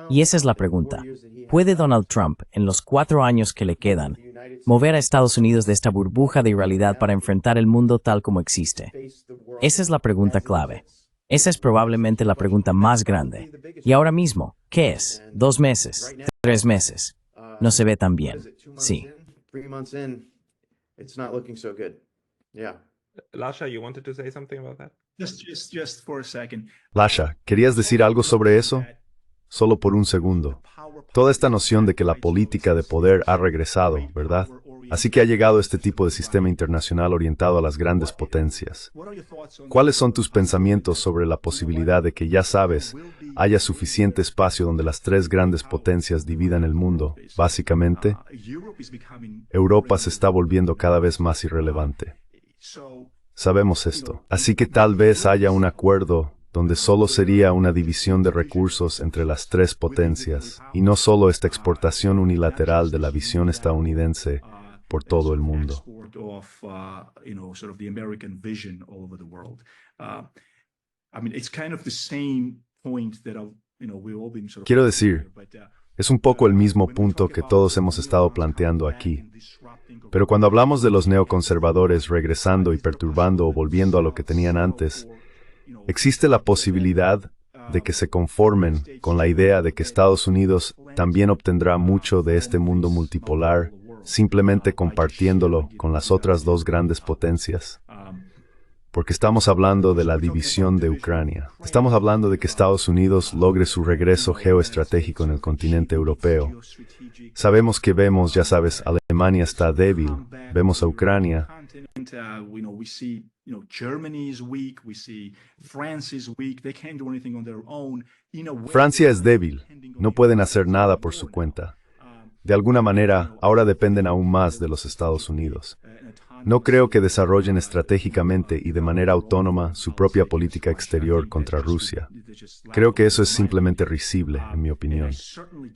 S1: Y esa es la pregunta. ¿Puede Donald Trump, en los 4 años que le quedan, mover a Estados Unidos de esta burbuja de irrealidad para enfrentar el mundo tal como existe? Esa es la pregunta clave. Esa es probablemente la pregunta más grande. Y ahora mismo, ¿qué es? 2 meses, 3 meses. No se ve tan bien. Sí.
S4: Lasha, you wanted to say something about that?
S5: Just for a second.
S3: Lasha, ¿querías decir algo sobre eso? Solo por un segundo. Toda esta noción de que la política de poder ha regresado, ¿verdad? Así que ha llegado este tipo de sistema internacional orientado a las grandes potencias. ¿Cuáles son tus pensamientos sobre la posibilidad de que, ya sabes, haya suficiente espacio donde las 3 grandes potencias dividan el mundo? Básicamente, Europa se está volviendo cada vez más irrelevante. Sabemos esto. Así que tal vez haya un acuerdo donde solo sería una división de recursos entre las 3 potencias, y no solo esta exportación unilateral de la visión estadounidense por todo el mundo. Quiero decir, es un poco el mismo punto que todos hemos estado planteando aquí. Pero cuando hablamos de los neoconservadores regresando y perturbando o volviendo a lo que tenían antes, existe la posibilidad de que se conformen con la idea de que Estados Unidos también obtendrá mucho de este mundo multipolar, simplemente compartiéndolo con las otras 2 grandes potencias. Porque estamos hablando de la división de Ucrania. Estamos hablando de que Estados Unidos logre su regreso geoestratégico en el continente europeo. Sabemos que vemos, ya sabes, Alemania está débil, vemos a Ucrania. Francia es débil, no pueden hacer nada por su cuenta. De alguna manera, ahora dependen aún más de los Estados Unidos. No creo que desarrollen estratégicamente y de manera autónoma su propia política exterior contra Rusia. Creo que eso es simplemente risible, en mi opinión.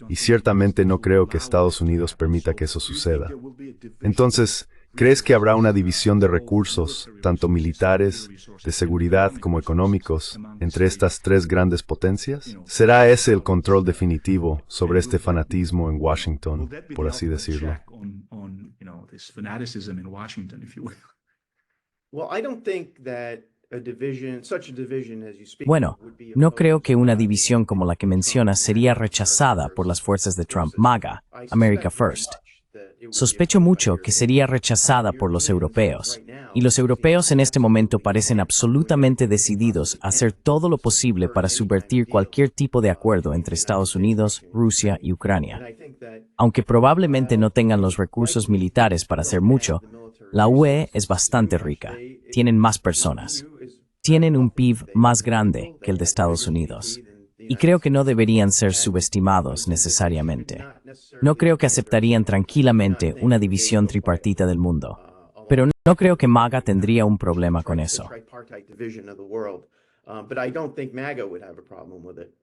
S3: Y ciertamente no creo que Estados Unidos permita que eso suceda. Entonces, ¿crees que habrá una división de recursos, tanto militares, de seguridad como económicos, entre estas 3 grandes potencias? ¿Será ese el control definitivo sobre este fanatismo en Washington, por así decirlo?
S1: Bueno, no creo que una división como la que mencionas sería rechazada por las fuerzas de Trump, MAGA, America First. Sospecho mucho que sería rechazada por los europeos, y los europeos en este momento parecen absolutamente decididos a hacer todo lo posible para subvertir cualquier tipo de acuerdo entre Estados Unidos, Rusia y Ucrania. Aunque probablemente no tengan los recursos militares para hacer mucho, la UE es bastante rica, tienen más personas, tienen un PIB más grande que el de Estados Unidos. Y creo que no deberían ser subestimados necesariamente. No creo que aceptarían tranquilamente una división tripartita del mundo. pero no creo que MAGA tendría un problema con eso.
S6: But I don't think MAGA would have a problem with it.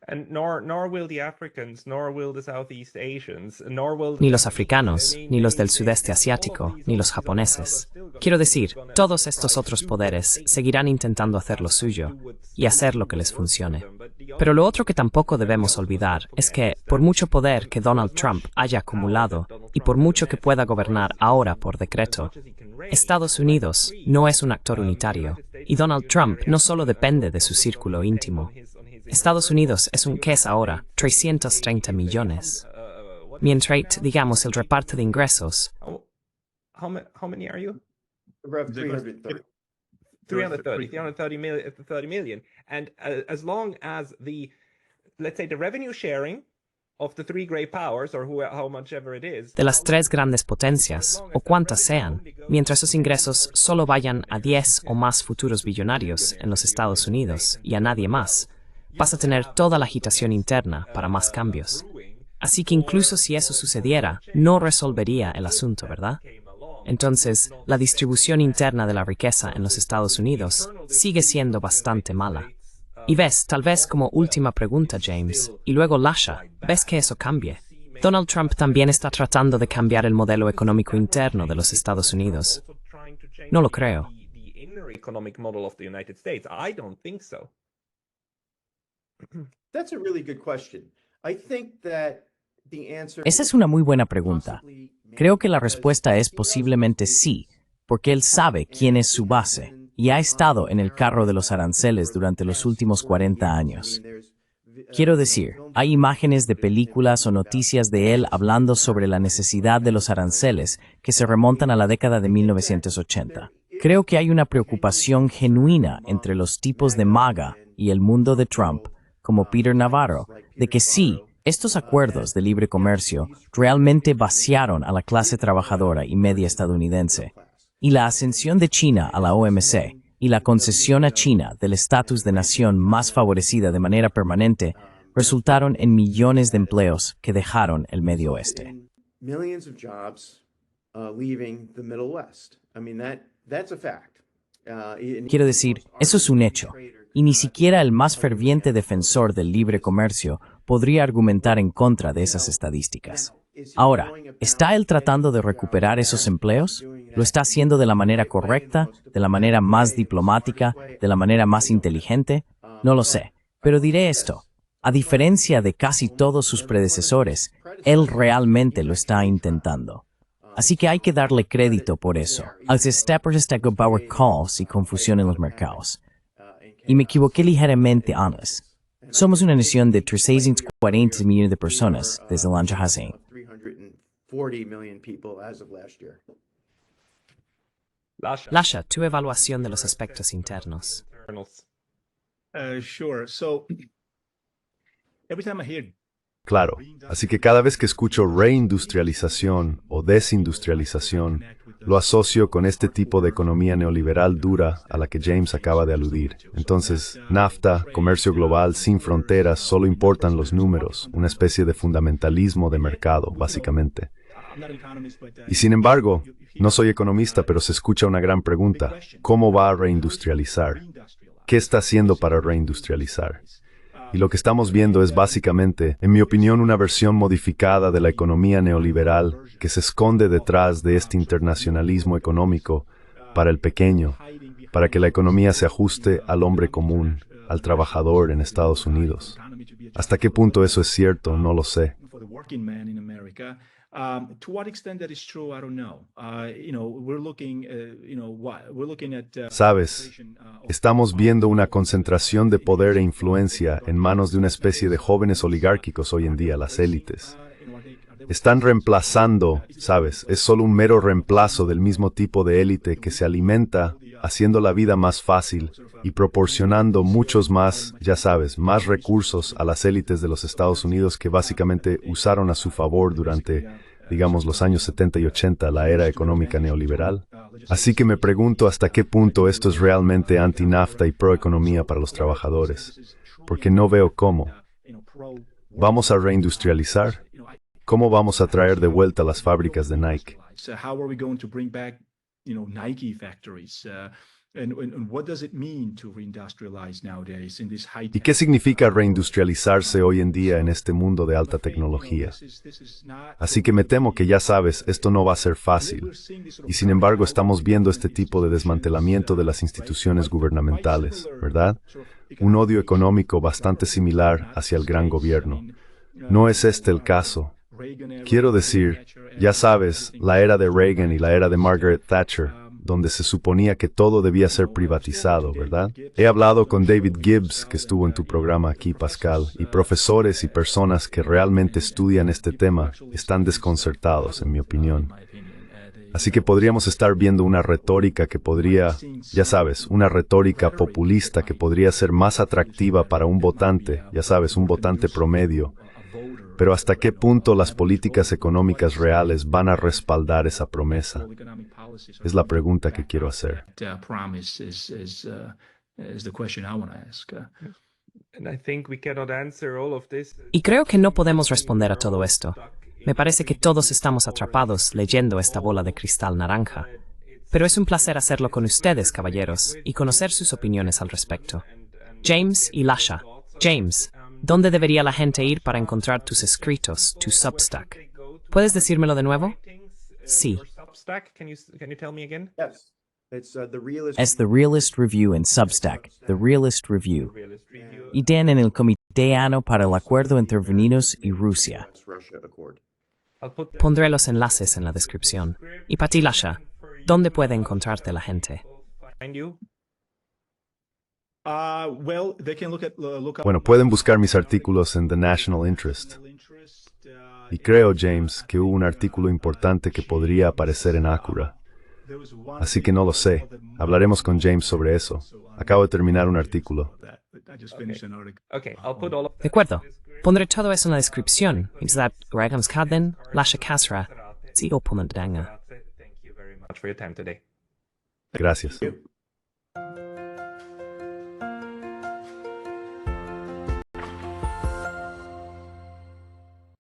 S4: And nor will the Africans, nor will the Southeast Asians, nor will
S2: Ni los africanos, ni los del sudeste asiático, ni los japoneses. Quiero decir, todos estos otros poderes seguirán intentando hacer lo suyo y hacer lo que les funcione. Pero lo otro que tampoco debemos olvidar es que, por mucho poder que Donald Trump haya acumulado y por mucho que pueda gobernar ahora por decreto, Estados Unidos no es un actor unitario y Donald Trump no solo depende de su círculo íntimo. Estados Unidos es ¿qué es ahora? 330 millones. Mientras, digamos, el reparto de ingresos.
S4: How many are you?
S6: Around 330.
S4: 330 million. And as long as let's say the revenue sharing of the three great powers, or how much ever it is,
S2: de las tres grandes potencias, o cuantas sean, mientras esos ingresos solo vayan a 10 o más futuros billonarios en los Estados Unidos y a nadie más, vas a tener toda la agitación interna para más cambios. Así que incluso si eso sucediera, no resolvería el asunto, ¿verdad? Entonces, la distribución interna de la riqueza en los Estados Unidos sigue siendo bastante mala. Y ves, tal vez como última pregunta, James, y luego Lasha, ¿ves que eso cambie? Donald Trump también está tratando de cambiar el modelo económico interno de los Estados Unidos. No lo creo.
S6: That's a really good question. I think that the answer
S1: Esa es una muy buena pregunta. Creo que la respuesta es posiblemente sí, porque él sabe quién es su base y ha estado en el carro de los aranceles durante los últimos 40 años. Quiero decir, hay imágenes de películas o noticias de él hablando sobre la necesidad de los aranceles que se remontan a la década de 1980. Creo que hay una preocupación genuina entre los tipos de MAGA y el mundo de Trump, como Peter Navarro, de que sí, estos acuerdos de libre comercio realmente vaciaron a la clase trabajadora y media estadounidense, y la ascensión de China a la OMC y la concesión a China del estatus de nación más favorecida de manera permanente resultaron en millones de empleos que dejaron el Medio Oeste.
S6: millions of jobs leaving the Middle West. I mean, that's a fact.
S1: Quiero decir, eso es un hecho, y ni siquiera el más ferviente defensor del libre comercio podría argumentar en contra de esas estadísticas. Ahora, ¿está él tratando de recuperar esos empleos? ¿Lo está haciendo de la manera correcta, de la manera más diplomática, de la manera más inteligente? No lo sé, pero diré esto. A diferencia de casi todos sus predecesores, él realmente lo está intentando. Así que hay que darle crédito por eso. Als steppers de Bauer caos y confusión en los mercados. Y me equivoqué ligeramente antes. Somos una nación de 340 millones de personas desde el año pasado.
S6: 340 million people as of last year.
S2: Lasha, tu evaluación de los aspectos internos.
S5: Sure. So every time I hear
S3: Claro, así que cada vez que escucho reindustrialización o desindustrialización, lo asocio con este tipo de economía neoliberal dura a la que James acaba de aludir. Entonces, NAFTA, comercio global sin fronteras, solo importan los números, una especie de fundamentalismo de mercado, básicamente. Y sin embargo, no soy economista, pero se escucha una gran pregunta. ¿Cómo va a reindustrializar? ¿Qué está haciendo para reindustrializar? Y lo que estamos viendo es básicamente, en mi opinión, una versión modificada de la economía neoliberal que se esconde detrás de este internacionalismo económico para el pequeño, para que la economía se ajuste al hombre común, al trabajador en Estados Unidos. ¿Hasta qué punto eso es cierto? No lo sé.
S5: To what extent that is true, I don't know. We're looking at
S3: Sabes, estamos viendo una concentración de poder e influencia en manos de una especie de jóvenes oligárquicos hoy en día, las élites. Están reemplazando, sabes, es solo un mero reemplazo del mismo tipo de élite que se alimenta haciendo la vida más fácil y proporcionando muchos más, ya sabes, más recursos a las élites de los Estados Unidos que básicamente usaron a su favor durante, digamos, los años 70 y 80, la era económica neoliberal. Así que me pregunto hasta qué punto esto es realmente anti-NAFTA y pro-economía para los trabajadores, porque no veo cómo. ¿Vamos a reindustrializar? ¿Cómo vamos a traer de vuelta las fábricas de Nike?
S5: Nike factories. And what does it mean to reindustrialize nowadays in this high
S3: ¿Y qué significa reindustrializarse hoy en día en este mundo de alta tecnología? Así que me temo que ya sabes, esto no va a ser fácil. Y sin embargo estamos viendo este tipo de desmantelamiento de las instituciones gubernamentales, ¿verdad? Un odio económico bastante similar hacia el gran gobierno. ¿No es este el caso? Quiero decir, ya sabes, la era de Reagan y la era de Margaret Thatcher, donde se suponía que todo debía ser privatizado, ¿verdad? He hablado con David Gibbs, que estuvo en tu programa aquí, Pascal, y profesores y personas que realmente estudian este tema están desconcertados, en mi opinión. Así que podríamos estar viendo una retórica que podría, ya sabes, una retórica populista que podría ser más atractiva para un votante, ya sabes, un votante promedio. Pero ¿hasta qué punto las políticas económicas reales van a respaldar esa promesa? Es la pregunta que quiero hacer.
S2: Y creo que no podemos responder a todo esto. Me parece que todos estamos atrapados leyendo esta bola de cristal naranja. Pero es un placer hacerlo con ustedes, caballeros, y conocer sus opiniones al respecto. James y Lasha. James, ¿dónde debería la gente ir para encontrar tus escritos, tu Substack? ¿Puedes decírmelo de nuevo? Sí.
S1: Es The Realist Review en Substack, The Realist Review. Y Dan en el Comité ANO para el Acuerdo entre Estados Unidos y Rusia.
S2: Pondré los enlaces en la descripción. Y para ti, Lasha, ¿dónde puede encontrarte la gente?
S3: Bueno, pueden buscar mis artículos en The National Interest. Y creo, James, que hubo un artículo importante que podría aparecer en Acura. Así que no lo sé. Hablaremos con James sobre eso. Acabo de terminar un artículo.
S2: De acuerdo. Pondré todo eso en la descripción. It's that Ragams Kadden, Lasha Kasra, Zio Punandanga.
S3: Gracias.